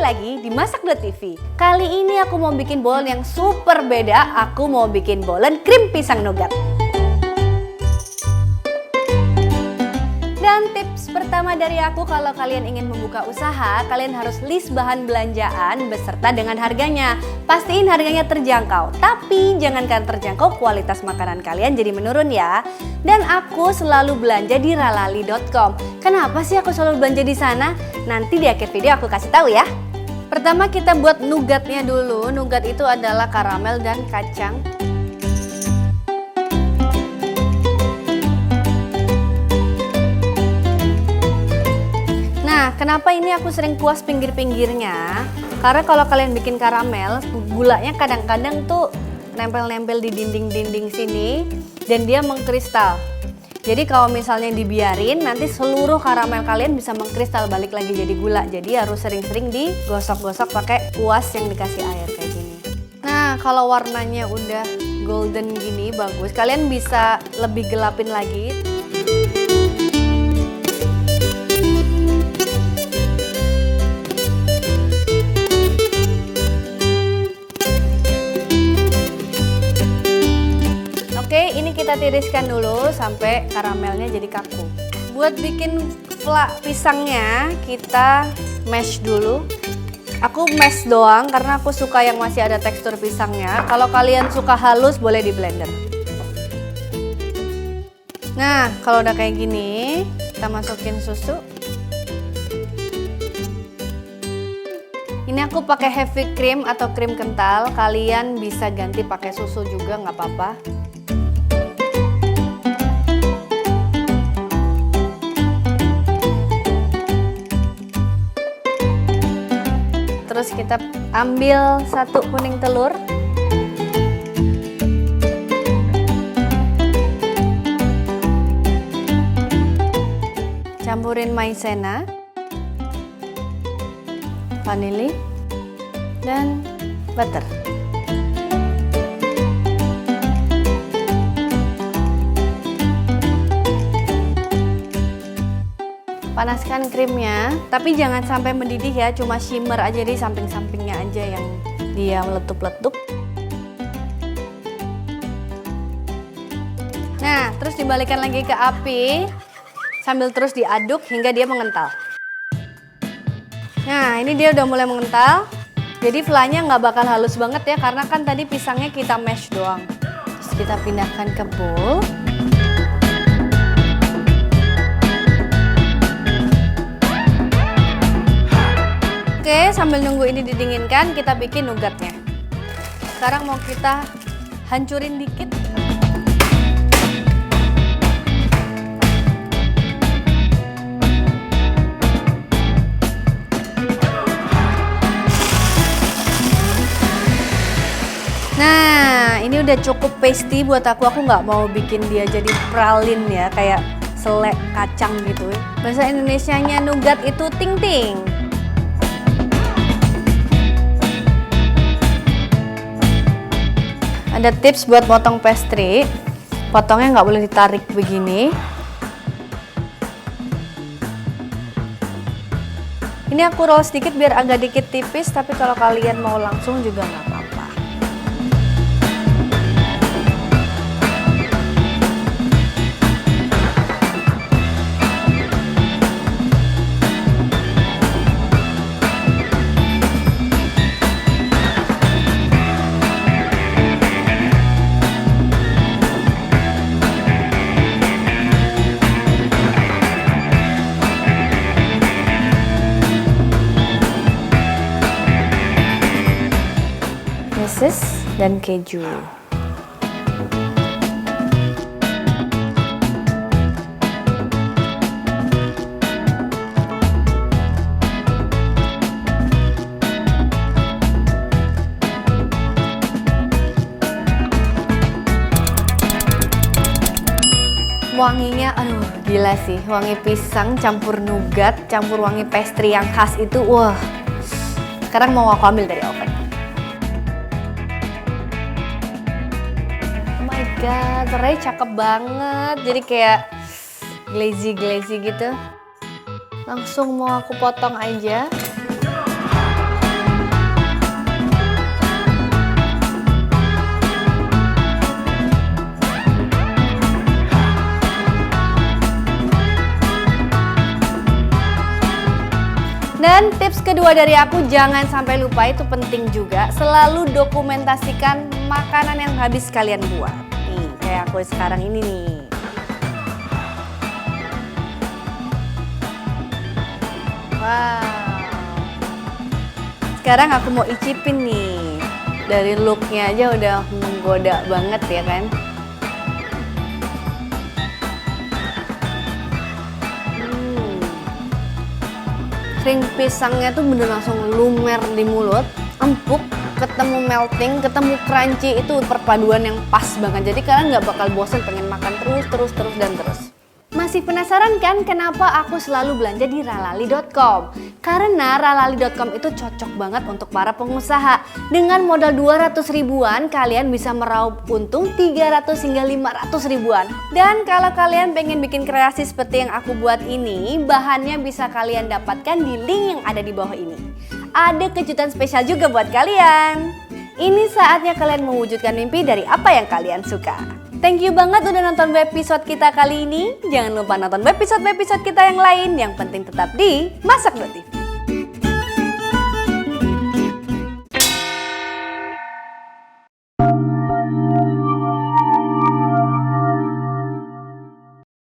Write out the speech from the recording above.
lagi di Masak.tv. Kali ini aku mau bikin bolen yang super beda. Aku mau bikin bolen krim pisang nougat. Dan tips pertama dari aku, kalau kalian ingin membuka usaha, kalian harus list bahan belanjaan beserta dengan harganya. Pastiin harganya terjangkau, tapi jangankan terjangkau, kualitas makanan kalian jadi menurun ya. Dan aku selalu belanja di ralali.com. Kenapa sih aku selalu belanja di sana? Nanti di akhir video aku kasih tahu ya. Pertama kita buat nougatnya dulu. Nougat itu adalah karamel dan kacang. Nah, kenapa ini aku sering kuas pinggir-pinggirnya? Karena kalau kalian bikin karamel, gulanya kadang-kadang tuh nempel-nempel di dinding-dinding sini dan dia mengkristal. Jadi kalau misalnya dibiarin, nanti seluruh karamel kalian bisa mengkristal balik lagi jadi gula. Jadi harus sering-sering digosok-gosok pakai kuas yang dikasih air kayak gini. Nah, kalau warnanya udah golden gini bagus, kalian bisa lebih gelapin lagi. Oke, ini kita tiriskan dulu sampai karamelnya jadi kaku. Buat bikin flak pisangnya, kita mash dulu. Aku mash doang karena aku suka yang masih ada tekstur pisangnya. Kalau kalian suka halus, boleh di blender. Nah, kalau udah kayak gini, kita masukin susu. Ini aku pakai heavy cream atau krim kental. Kalian bisa ganti pakai susu juga, nggak apa-apa. Terus kita ambil 1 kuning telur. Campurin maizena, vanili, dan butter. Panaskan krimnya, tapi jangan sampai mendidih ya, cuma shimmer aja di samping-sampingnya aja yang dia meletup-letup. Nah, terus dibalikan lagi ke api sambil terus diaduk hingga dia mengental. Nah, ini dia udah mulai mengental. Jadi flanya nggak bakal halus banget ya, karena kan tadi pisangnya kita mash doang. Terus kita pindahkan ke bowl. Oke, sambil nunggu ini didinginkan, kita bikin nougatnya. Sekarang mau kita hancurin dikit. Nah, ini udah cukup pasty buat aku. Aku nggak mau bikin dia jadi pralin ya, kayak selai kacang gitu. Bahasa Indonesianya nougat itu ting-ting. Ada tips buat potong pastry, potongnya nggak boleh ditarik begini. Ini aku roll sedikit biar agak dikit tipis, tapi kalau kalian mau langsung juga nggak apa-apa. Dan keju. Wanginya, aduh gila sih, wangi pisang campur nougat, campur wangi pastry yang khas itu, wah. Sekarang mau aku ambil dari oven. God, warnanya cakep banget. Jadi kayak glazy gitu. Langsung mau aku potong aja. Dan tips kedua dari aku, jangan sampai lupa, itu penting juga, selalu dokumentasikan makanan yang habis kalian buat. Nih, kayak aku sekarang ini nih. Wow. Sekarang aku mau icipin nih. Dari looknya aja udah menggoda banget ya kan. Kering pisangnya tuh bener langsung lumer di mulut, empuk, ketemu melting, ketemu crunchy, itu perpaduan yang pas banget. Jadi kalian nggak bakal bosen pengen makan terus dan terus. Masih penasaran kan kenapa aku selalu belanja di ralali.com? Karena ralali.com itu cocok banget untuk para pengusaha. Dengan modal 200 ribuan kalian bisa meraup untung 300 hingga 500 ribuan. Dan kalau kalian pengen bikin kreasi seperti yang aku buat ini, bahannya bisa kalian dapatkan di link yang ada di bawah ini. Ada kejutan spesial juga buat kalian. Ini saatnya kalian mewujudkan mimpi dari apa yang kalian suka. Thank you banget udah nonton episode kita kali ini. Jangan lupa nonton episode kita yang lain. Yang penting tetap di Masak 2 TV.